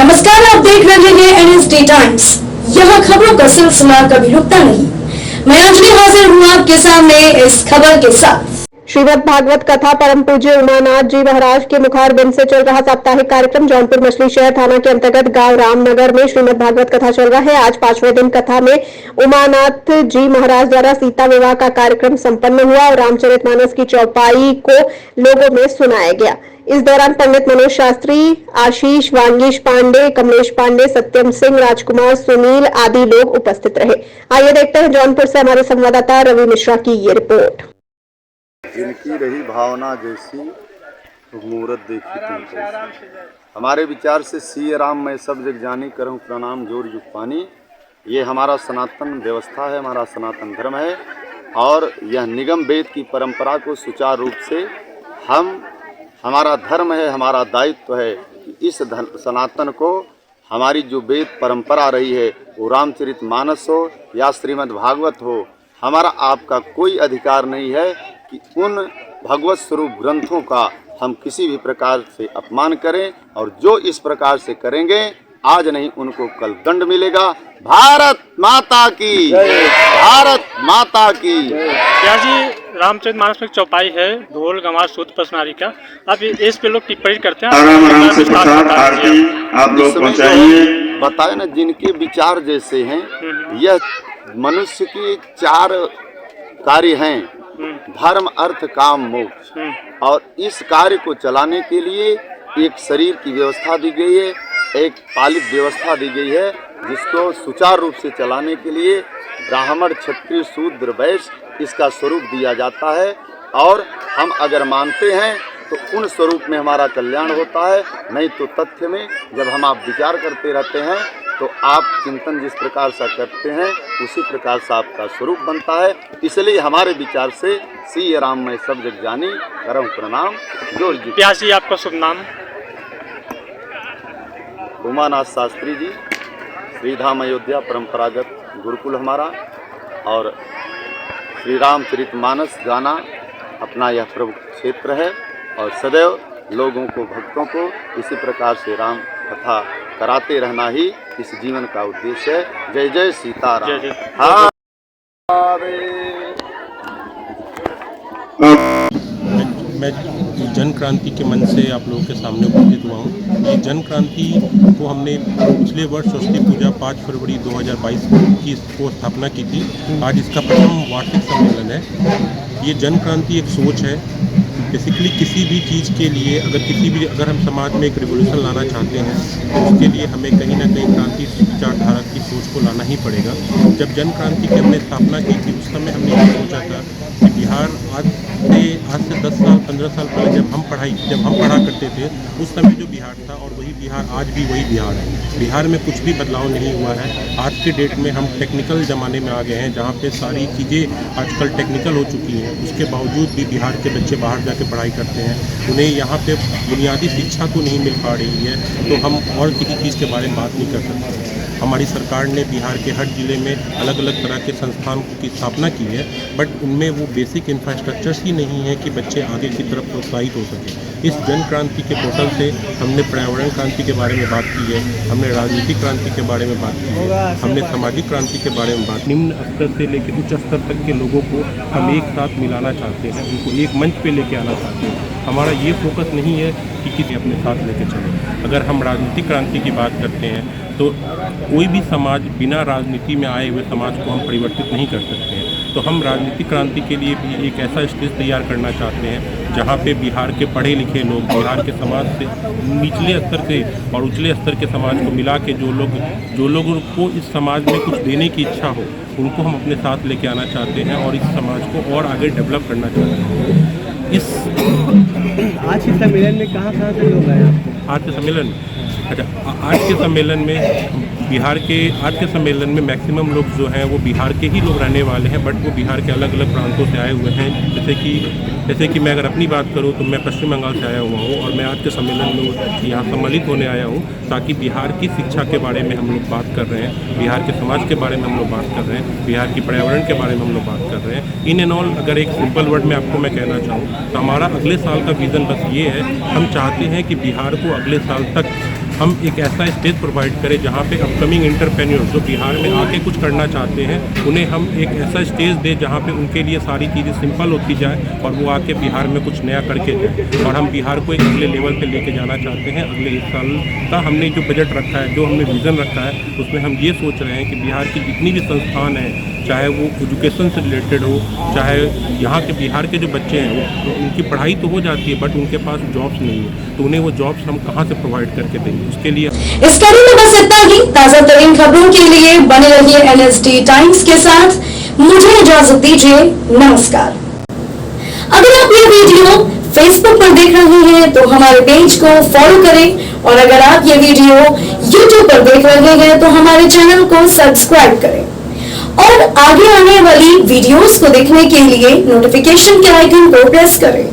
नमस्कार, आप देख रहे हैं एनएसडी टाइम्स। यहाँ खबरों का सिलसिला कभी रुकता नहीं। मैं अंजलि हाजिर हूँ आपके सामने इस खबर के साथ। श्रीमद् भागवत कथा परम पूज्य उमानाथ जी महाराज के मुखारबिंद से चल रहा साप्ताहिक कार्यक्रम जौनपुर मछली शहर थाना के अंतर्गत गांव रामनगर में श्रीमद् भागवत कथा चल रहा है। आज 5वें दिन कथा में उमानाथ जी महाराज द्वारा सीता विवाह का कार्यक्रम संपन्न हुआ और रामचरितमानस की चौपाई को लोगों में सुनाया गया। इस दौरान पंडित मनोज शास्त्री, आशीष, वांगीश पांडे, कमलेश पांडे, सत्यम सिंह, राजकुमार, सुनील आदि लोग उपस्थित रहे। आइए देखते हैं जौनपुर से हमारे संवाददाता रवि मिश्रा की ये रिपोर्ट। जिनकी रही भावना जैसी मूरत देखी तुम कैसी। हमारे विचार से सिय राम मैं सब जग जानी करहूँ प्रणाम जोर युग पानी। ये हमारा सनातन व्यवस्था है, हमारा सनातन धर्म है और यह निगम वेद की परंपरा को सुचारू रूप से हमारा धर्म है, हमारा दायित्व है कि इस सनातन को हमारी जो वेद परंपरा रही है वो रामचरितमानस हो या श्रीमद् भागवत हो, हमारा आपका कोई अधिकार नहीं है कि उन भगवत स्वरूप ग्रंथों का हम किसी भी प्रकार से अपमान करें और जो इस प्रकार से करेंगे आज नहीं उनको कल दंड मिलेगा। भारत माता की, भारत माता की। क्या जी रामचरितमानस में चौपाई है, ढोल गंवार सूत पसनारी का, अब इस पे लोग टिप्पणी करते हैं। आराम से प्रसाद आरती आप लोग पहुंचाइए। बताए ना, जिनके विचार जैसे हैं, यह मनुष्य की 4 कार्य हैं, धर्म अर्थ काम मोक्ष, और इस कार्य को चलाने के लिए एक शरीर की व्यवस्था दी गई है, एक पालित व्यवस्था दी गई है जिसको सुचारू रूप से चलाने के लिए ब्राह्मण, क्षत्रिय, शूद्र, वैश्य इसका स्वरूप दिया जाता है। और हम अगर मानते हैं तो उन स्वरूप में हमारा कल्याण होता है, नहीं तो तथ्य में जब हम आप विचार करते रहते हैं तो आप चिंतन जिस प्रकार से करते हैं उसी प्रकार से आपका स्वरूप बनता है। इसलिए हमारे विचार से सिय राम मैं सब जग जानी करहूँ प्रणाम जोर जी। प्यासी आपका शुभ नाम? उमानाथ शास्त्री जी, श्रीधाम अयोध्या परंपरागत गुरुकुल हमारा, और श्री रामचरितमानस गाना अपना यह प्रमुख क्षेत्र है और सदैव लोगों को, भक्तों को इसी प्रकार से राम कथा कराते रहना ही इस जीवन का उद्देश्य है। जय जय सीताराम। जय जय। हाँ। मैं जन क्रांति के मन से आप लोगों के सामने उपस्थित हुआ हूँ। ये जन क्रांति को हमने पिछले वर्ष सरस्वती पूजा 5 फरवरी 2022 की को स्थापना की थी। आज इसका प्रथम वार्षिक सम्मेलन है। ये जन क्रांति एक सोच है। बेसिकली किसी भी चीज़ के लिए अगर हम समाज में एक रिवोल्यूशन लाना चाहते हैं तो उसके लिए हमें कहीं ना कहीं क्रांति विचारधारा की सोच को लाना ही पड़ेगा। जब जन क्रांति की हमने स्थापना की थी उस समय हमने ये सोचा था कि बिहार आज से 10 साल 15 साल पहले जब हम पढ़ा करते थे उस समय जो बिहार था और वही बिहार आज भी वही बिहार है। बिहार में कुछ भी बदलाव नहीं हुआ है। आज के डेट में हम टेक्निकल ज़माने में आ गए हैं जहाँ पे सारी चीज़ें आजकल टेक्निकल हो चुकी हैं। उसके बावजूद भी बिहार के बच्चे बाहर जाके पढ़ाई करते हैं, उन्हें यहाँ पे बुनियादी शिक्षा तो नहीं मिल पा रही है, तो हम और किसी चीज़ के बारे में बात नहीं कर सकते। हमारी सरकार ने बिहार के हर जिले में अलग अलग तरह के संस्थानों की स्थापना की है, बट उनमें वो बेसिक इंफ्रास्ट्रक्चर्स ही नहीं है कि बच्चे आगे की तरफ प्रोत्साहित हो सके। इस जन क्रांति के पोर्टल से हमने पर्यावरण क्रांति के बारे में बात की है, हमने राजनीतिक क्रांति के बारे में बात की है, हमने सामाजिक क्रांति के बारे में बात। निम्न स्तर से लेकर उच्च स्तर तक के लोगों को हम एक साथ मिलाना चाहते हैं, उनको एक मंच पे लेके आना चाहते हैं। हमारा ये फोकस नहीं है कि किसी अपने साथ लेके चले। अगर हम राजनीतिक क्रांति की बात करते हैं तो कोई भी समाज बिना राजनीति में आए हुए समाज को हम परिवर्तित नहीं कर सकते हैं। तो हम राजनीतिक क्रांति के लिए भी एक ऐसा स्टेज तैयार करना चाहते हैं जहाँ पे बिहार के पढ़े लिखे लोग, बिहार के समाज से निचले स्तर से और उचले स्तर के समाज को मिला के जो लोगों को इस समाज में कुछ देने की इच्छा हो उनको हम अपने साथ लेके आना चाहते हैं और इस समाज को और आगे डेवलप करना चाहते हैं। आज के सम्मेलन में कहाँ से लोग आए आपको? आज के सम्मेलन में बिहार के आज के सम्मेलन में मैक्सिमम लोग जो हैं वो बिहार के ही लोग रहने वाले हैं, बट वो बिहार के अलग अलग प्रांतों से आए हुए हैं। जैसे कि मैं अगर अपनी बात करूं तो मैं पश्चिम बंगाल से आया हुआ हूं और मैं आज के सम्मेलन में यहाँ सम्मिलित होने आया हूं ताकि बिहार की शिक्षा के बारे में हम लोग बात कर रहे हैं, बिहार के समाज के बारे में हम लोग बात कर रहे हैं, बिहार की पर्यावरण के बारे में हम लोग बात कर रहे हैं। इन एंड ऑल अगर एक सिंपल वर्ड में आपको मैं कहना चाहूँ तो हमारा अगले साल का विज़न बस ये है, हम चाहते हैं कि बिहार को अगले साल तक हम एक ऐसा स्टेज प्रोवाइड करें जहाँ पे अपकमिंग एंटरप्रेन्योर्स जो बिहार में आके कुछ करना चाहते हैं उन्हें हम एक ऐसा स्टेज दें जहाँ पे उनके लिए सारी चीज़ें सिंपल होती जाए और वो आके बिहार में कुछ नया करके जाए। और हम बिहार को एक अगले लेवल पे लेके जाना चाहते हैं। अगले 1 साल का हमने जो बजट रखा है, जो हमने विज़न रखा है, उसमें हम ये सोच रहे हैं कि बिहार की जितनी भी संस्थान हैं, चाहे वो एजुकेशन से रिलेटेड हो, चाहे यहाँ के बिहार के जो बच्चे हैं तो उनकी पढ़ाई तो हो जाती है बट उनके पास जॉब्स नहीं है, तो उन्हें वो जॉब्स हम कहाँ से प्रोवाइड करके देंगे, उसके लिए। इस कड़ी में बस इतना ही। ताजा तरीन खबरों के लिए बने रहिए NSD टाइम्स के साथ। मुझे इजाजत दीजिए, नमस्कार। अगर आप ये वीडियो फेसबुक पर देख रहे हैं तो हमारे पेज को फॉलो करें और अगर आप ये वीडियो यूट्यूब पर देख रहे हैं तो हमारे चैनल को सब्सक्राइब करें और आगे आने वाली वीडियोस को देखने के लिए नोटिफिकेशन के आइकन को प्रेस करें।